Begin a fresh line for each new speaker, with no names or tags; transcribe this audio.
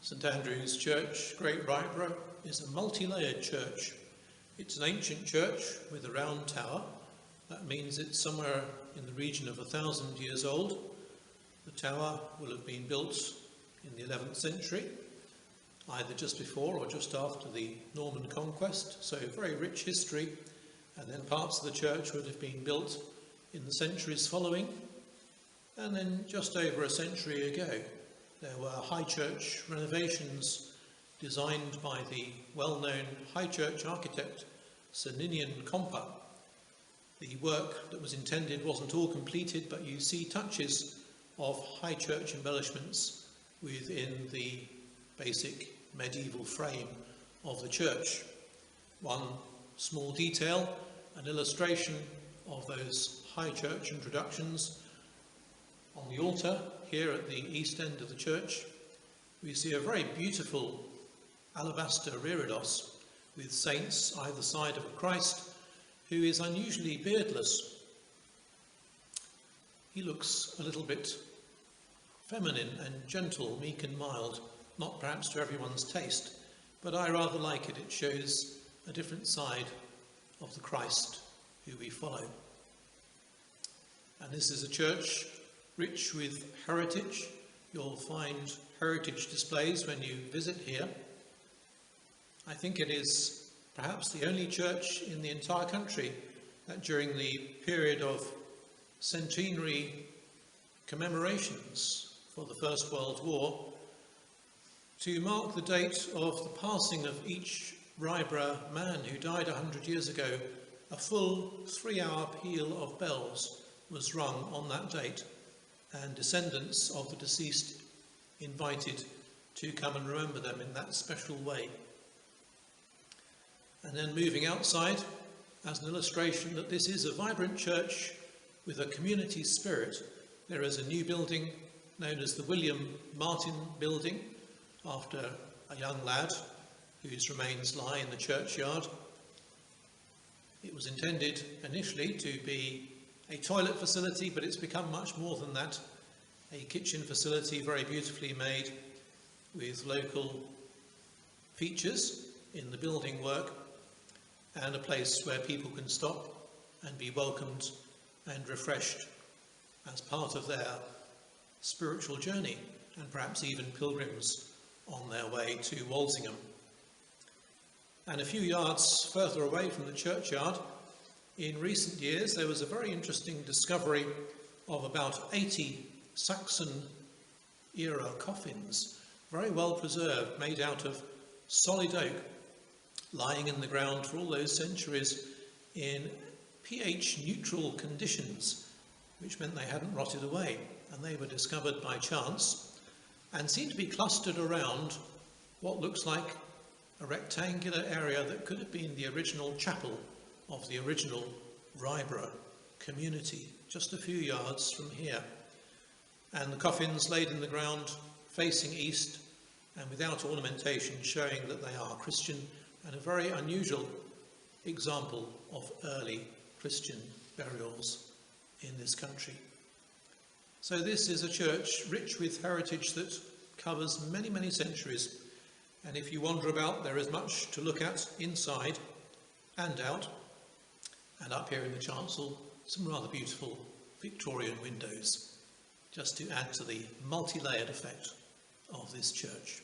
St Andrew's Church, Great Ryburgh, is a multi-layered church. It's an ancient church with a round tower. That means it's somewhere in the region of 1,000 years old. The tower will have been built in the 11th century, either just before or just after the Norman conquest, so very rich history. And then parts of the church would have been built in the centuries following. And then just over a century ago, there were high church renovations designed by the well-known high church architect Sir Ninian Compa. The work that was intended wasn't all completed, but you see touches of high church embellishments within the basic medieval frame of the church. One small detail, an illustration of those high church introductions. On the altar here at the east end of the church, we see a very beautiful alabaster reredos with saints either side of a Christ who is unusually beardless. He looks a little bit feminine and gentle, meek and mild, not perhaps to everyone's taste, but I rather like it. It shows a different side of the Christ who we follow. And this is a church rich with heritage. You'll find heritage displays when you visit here. I think it is perhaps the only church in the entire country that during the period of centenary commemorations for the First World War, to mark the date of the passing of each Ryburgh man who died 100 years ago, a full 3-hour peal of bells was rung on that date, and descendants of the deceased invited to come and remember them in that special way. And then moving outside, as an illustration that this is a vibrant church with a community spirit, there is a new building known as the William Martin Building, after a young lad whose remains lie in the churchyard. It was intended initially to be a toilet facility, but it's become much more than that. A kitchen facility, very beautifully made, with local features in the building work, and a place where people can stop and be welcomed and refreshed as part of their spiritual journey, and perhaps even pilgrims on their way to Walsingham. And a few yards further away from the churchyard, in recent years there was a very interesting discovery of about 80 Saxon-era coffins, very well preserved, made out of solid oak, lying in the ground for all those centuries in pH-neutral conditions, which meant they hadn't rotted away, and they were discovered by chance and seem to be clustered around what looks like a rectangular area that could have been the original chapel of the original Ryburgh community, just a few yards from here. And the coffins laid in the ground facing east and without ornamentation, showing that they are Christian, and a very unusual example of early Christian burials in this country. So this is a church rich with heritage that covers many, many centuries. And if you wander about, there is much to look at inside and out. And up here in the chancel, some rather beautiful Victorian windows, just to add to the multi-layered effect of this church.